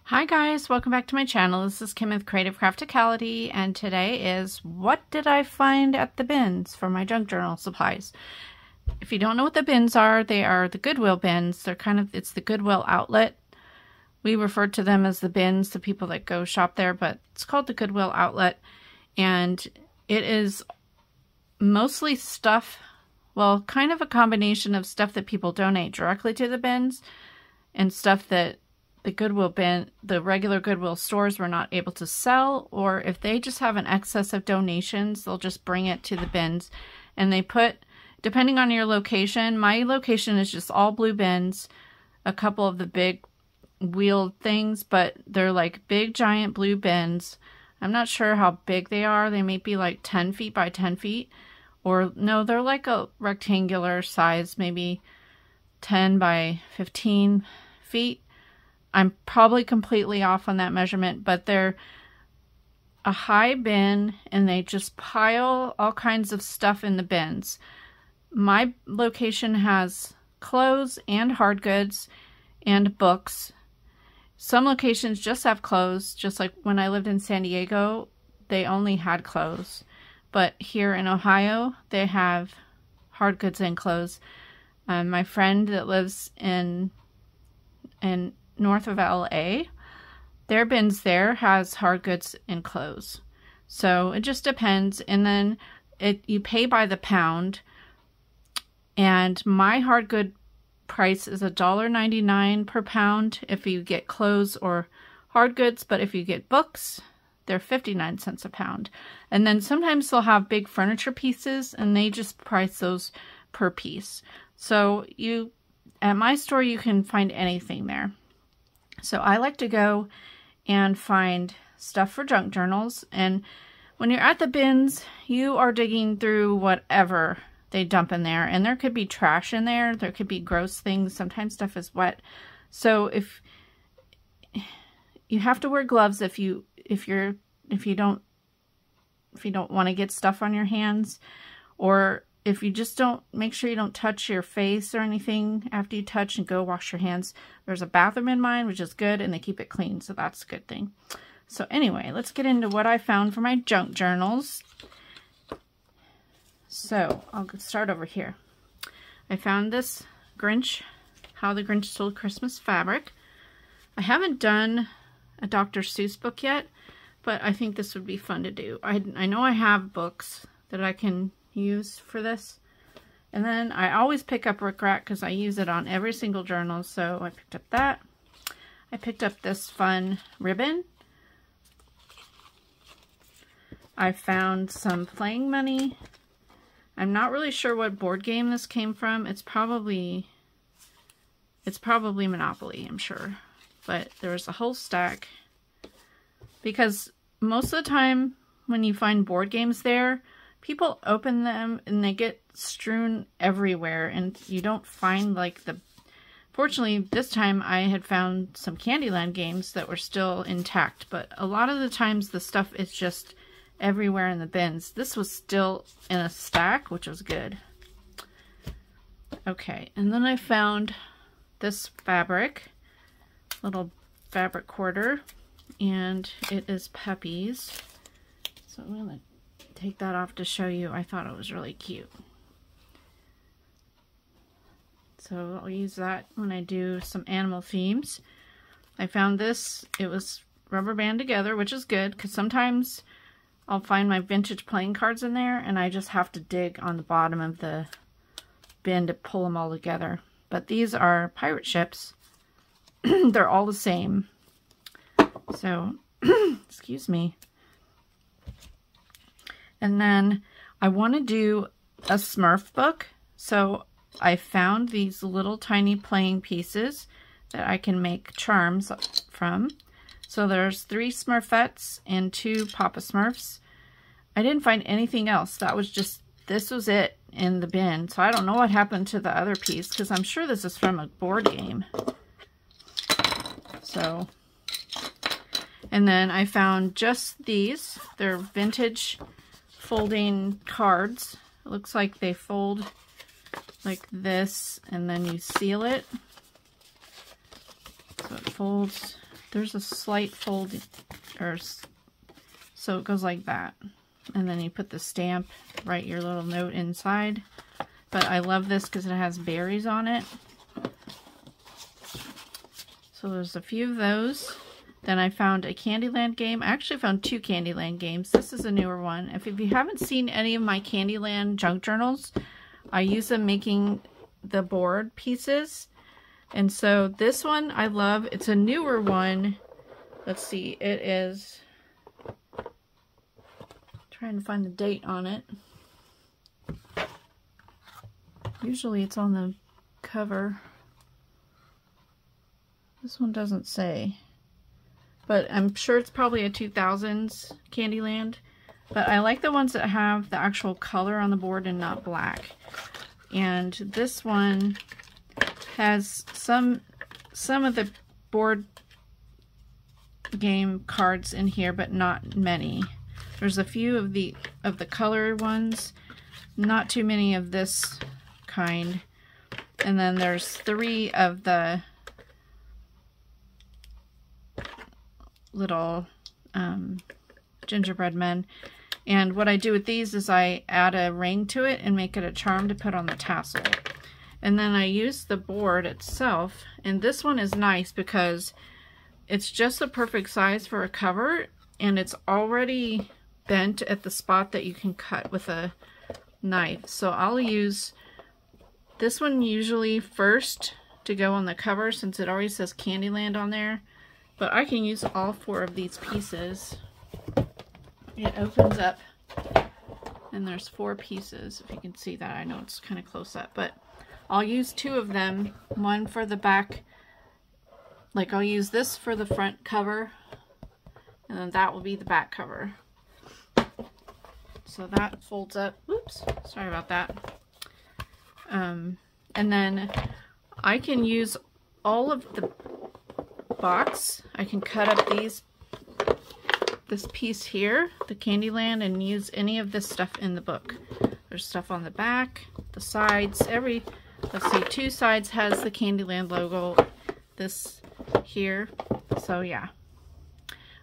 Hi guys, welcome back to my channel. This is Kim with Creative Crafticality, and today is what did I find at the bins for my junk journal supplies. If you don't know what the bins are, they are the Goodwill bins. It's the Goodwill outlet. We refer to them as the bins, the people that go shop there, but it's called the Goodwill outlet, and it is mostly stuff, well, kind of a combination of stuff that people donate directly to the bins and stuff that the Goodwill bin, the regular Goodwill stores were not able to sell, or if they just have an excess of donations, they'll just bring it to the bins. And they put, depending on your location, my location is just all blue bins, a couple of the big wheeled things, but they're like big giant blue bins. I'm not sure how big they are. They may be like 10 feet by 10 feet, or no, they're like a rectangular size, maybe 10 by 15 feet. I'm probably completely off on that measurement, but they're a high bin and they just pile all kinds of stuff in the bins. My location has clothes and hard goods and books. Some locations just have clothes, just like when I lived in San Diego, they only had clothes. But here in Ohio, they have hard goods and clothes. My friend that lives in north of LA, their bins there has hard goods and clothes. So it just depends. And then you pay by the pound. And my hard good price is $1.99 per pound if you get clothes or hard goods. But if you get books, they're 59 cents a pound. And then sometimes they'll have big furniture pieces and they just price those per piece. So at my store, you can find anything there. So I like to go and find stuff for junk journals, and when you're at the bins, you are digging through whatever they dump in there, and there could be trash in there, there could be gross things, sometimes stuff is wet. So if you have to wear gloves if you don't want to get stuff on your hands, or if you just don't, make sure you don't touch your face or anything after you touch, and go wash your hands. There's a bathroom in mine, which is good, and they keep it clean, so that's a good thing. So anyway, let's get into what I found for my junk journals. So I'll start over here. I found this Grinch, How the Grinch Stole Christmas fabric. I haven't done a Dr. Seuss book yet, but I think this would be fun to do. I know I have books that I can use for this, and then I always pick up Rick Rack because I use it on every single journal. So I picked up that. I picked up this fun ribbon. I found some playing money. I'm not really sure what board game this came from. It's probably Monopoly, I'm sure, but there was a whole stack, because most of the time when you find board games there, people open them and they get strewn everywhere, and you don't find fortunately this time I had found some Candyland games that were still intact, but a lot of the times the stuff is just everywhere in the bins. This was still in a stack, which was good. Okay, and then I found this fabric, little fabric quarter, and it is puppies. So I'm gonna take that off to show you. I thought it was really cute. So I'll use that when I do some animal themes. I found this. It was rubber band together, which is good, because sometimes I'll find my vintage playing cards in there and I just have to dig on the bottom of the bin to pull them all together. But these are pirate ships. They're all the same. So, excuse me. And then I want to do a Smurf book. So I found these little tiny playing pieces that I can make charms from. So there's 3 Smurfettes and 2 Papa Smurfs. I didn't find anything else. This was it in the bin. So I don't know what happened to the other piece, because I'm sure this is from a board game. So, and then I found just these. They're vintage folding cards. It looks like they fold like this and then you seal it. So it folds there's a slight fold, or so it goes like that. And then you put the stamp, write your little note inside. But I love this because it has berries on it. So there's a few of those. Then I found a Candyland game. I actually found 2 Candyland games. This is a newer one. If you haven't seen any of my Candyland junk journals, I use them making the board pieces. And so this one I love. It's a newer one. Let's see. It is... trying to find the date on it. Usually it's on the cover. This one doesn't say. But I'm sure it's probably a 2000s Candyland. But I like the ones that have the actual color on the board and not black. And this one has some of the board game cards in here, but not many. There's a few of the color ones, not too many of this kind. And then there's 3 of the little gingerbread men. And what I do with these is I add a ring to it and make it a charm to put on the tassel. And then I use the board itself, and this one is nice because it's just the perfect size for a cover, and it's already bent at the spot that you can cut with a knife. So I'll use this one usually first to go on the cover since it already says Candyland on there. But I can use all 4 of these pieces. It opens up and there's 4 pieces, if you can see that. I know it's kind of close up, but I'll use 2 of them, one for the back. Like I'll use this for the front cover, and then that will be the back cover. So that folds up. Whoops, sorry about that. And then I can use all of the box. I can cut up this piece here, the Candyland, and use any of this stuff in the book. There's stuff on the back, the sides, let's see, 2 sides has the Candyland logo, this here. So yeah,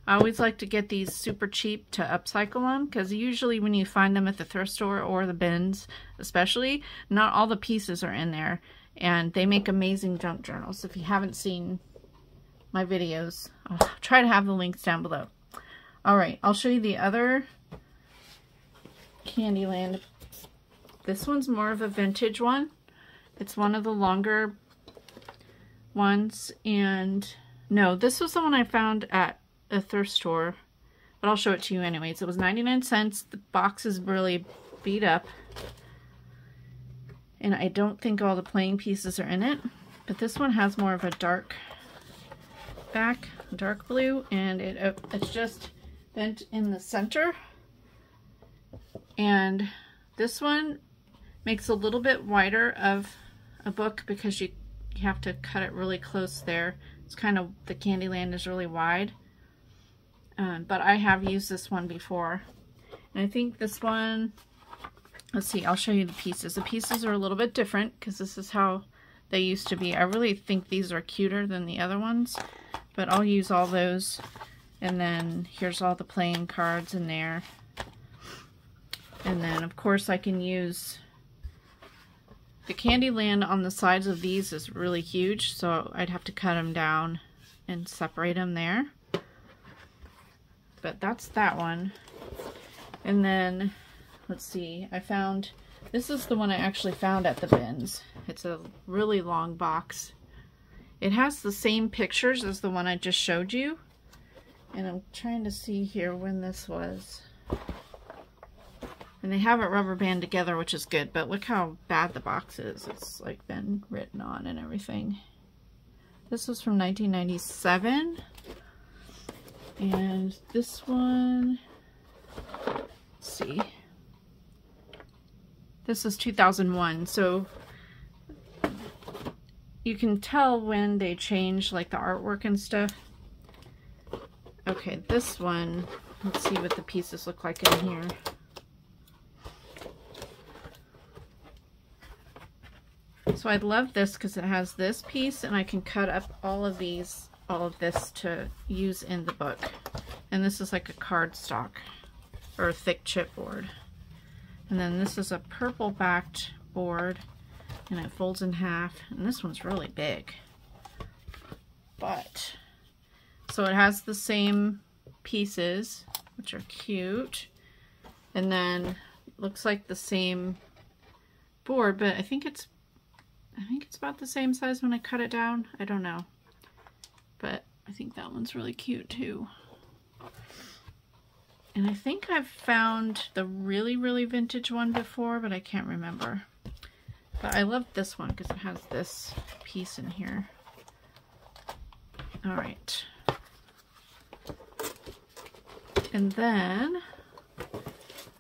I always like to get these super cheap to upcycle them, because usually when you find them at the thrift store or the bins especially, not all the pieces are in there, and they make amazing junk journals. If you haven't seen my videos, I'll try to have the links down below. Alright, I'll show you the other Candyland. This one's more of a vintage one. It's one of the longer ones, and no, this was the one I found at a thrift store, but I'll show it to you anyways. It was 99 cents. The box is really beat up, and I don't think all the playing pieces are in it, but this one has more of a dark back, dark blue, and it's just bent in the center. And this one makes a little bit wider of a book because you have to cut it really close there. It's kind of, the Candyland is really wide. But I have used this one before. And I think this one, let's see, I'll show you the pieces. The pieces are a little bit different because this is how they used to be. I really think these are cuter than the other ones, but I'll use all those. And then here's all the playing cards in there. And then of course I can use the Candyland on the sides of these is really huge, so I'd have to cut them down and separate them there. But that's that one. And then, let's see, I found, this is the one I actually found at the bins. It's a really long box. It has the same pictures as the one I just showed you. And I'm trying to see here when this was. And they have it rubber band together, which is good, but look how bad the box is. It's like been written on and everything. This was from 1997. And this one, let's see. This is 2001, so you can tell when they change like the artwork and stuff. Okay, this one, let's see what the pieces look like in here. So I love this because it has this piece, and I can cut up all of these all of this to use in the book. And this is like a cardstock or a thick chipboard. And then this is a purple backed board, and it folds in half, and this one's really big. But so it has the same pieces, which are cute, and then looks like the same board, but I think it's about the same size when I cut it down. I don't know, but I think that one's really cute too. And I think I've found the really vintage one before, but I can't remember. But I love this one because it has this piece in here. All right. And then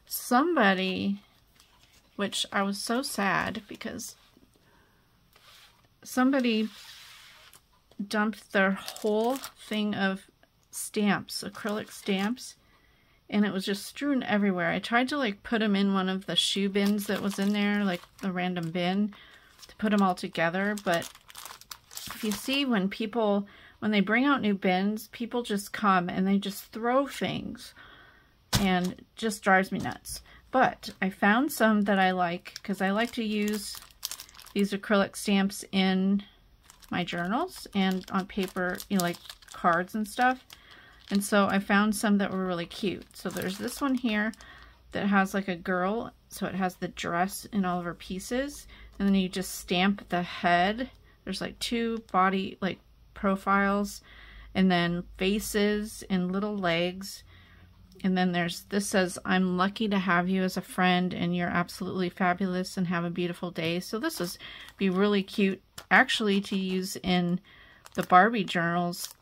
somebody, which I was so sad because somebody dumped their whole thing of stamps, acrylic stamps, and it was just strewn everywhere. I tried to like put them in one of the shoe bins that was in there, like a random bin, to put them all together. But if you see when they bring out new bins, people just come and they just throw things, and it just drives me nuts. But I found some that I like, because I like to use these acrylic stamps in my journals and on paper, you know, like cards and stuff. And so I found some that were really cute. So there's this one here that has like a girl. So it has the dress in all of her pieces. And then you just stamp the head. There's like two body like profiles, and then faces and little legs. And then this says, "I'm lucky to have you as a friend, and you're absolutely fabulous, and have a beautiful day." So this would be really cute actually to use in the Barbie journals.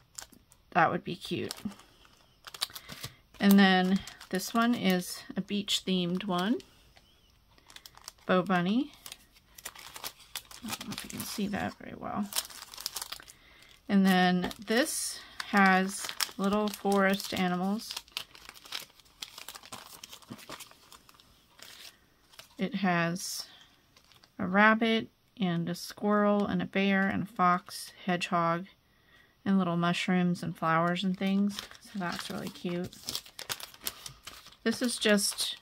That would be cute. And then this one is a beach themed one. Bow Bunny. I don't know if you can see that very well. And then this has little forest animals. It has a rabbit and a squirrel and a bear and a fox, hedgehog, and little mushrooms and flowers and things. So that's really cute. This is just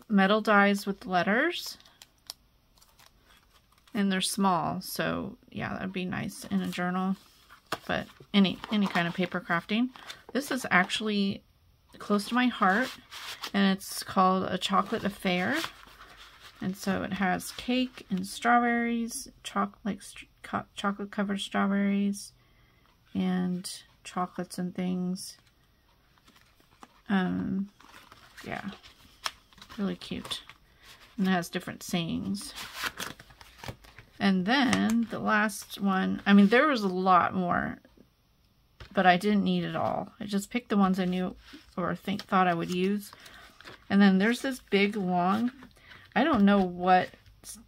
metal dies with letters. And they're small, so yeah, that'd be nice in a journal. But any kind of paper crafting. This is actually close to my heart, and it's called A Chocolate Affair. And so it has cake and strawberries, chocolate covered strawberries, and chocolates and things. Yeah, really cute. And it has different sayings. And then the last one, I mean, there was a lot more, but I didn't need it all. I just picked the ones I knew or thought I would use. And then there's this big long, I don't know what,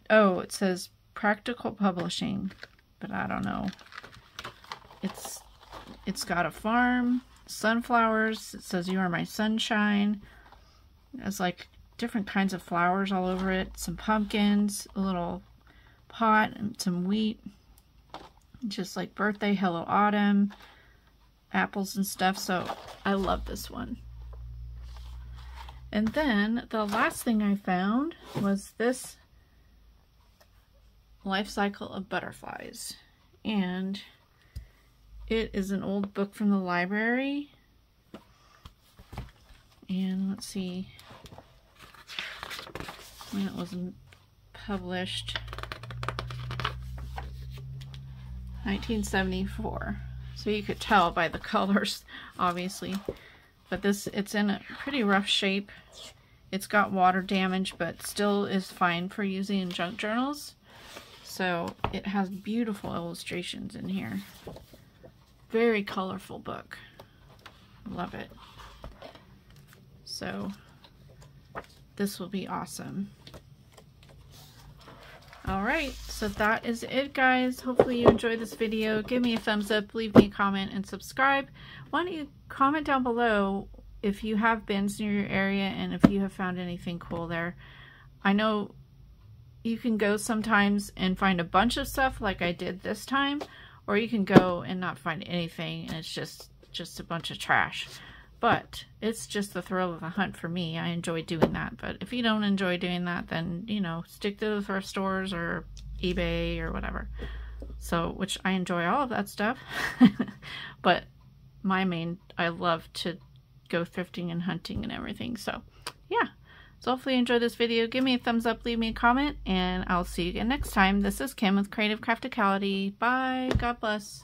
oh, it says Practical Publishing, but I don't know. It's got a farm, sunflowers, it says "You Are My Sunshine." There's like different kinds of flowers all over it, some pumpkins, a little pot, and some wheat, just like birthday, hello autumn, apples and stuff. So I love this one. And then the last thing I found was this Life Cycle of Butterflies, and it is an old book from the library. And let's see when it was published. 1974. So you could tell by the colors, obviously. But it's in a pretty rough shape. It's got water damage, but still is fine for using in junk journals. So it has beautiful illustrations in here. Very colorful book. Love it. So this will be awesome. Alright, so that is it, guys. Hopefully you enjoyed this video. Give me a thumbs up, leave me a comment, and subscribe. Why don't you comment down below if you have bins near your area and if you have found anything cool there. I know you can go sometimes and find a bunch of stuff like I did this time, or you can go and not find anything and it's just a bunch of trash. But it's just the thrill of the hunt for me. I enjoy doing that. But if you don't enjoy doing that, then, you know, stick to the thrift stores or eBay or whatever. So, which I enjoy all of that stuff. But I love to go thrifting and hunting and everything. So, yeah. So hopefully you enjoyed this video. Give me a thumbs up, leave me a comment, and I'll see you again next time. This is Kim with Creative Crafticality. Bye. God bless.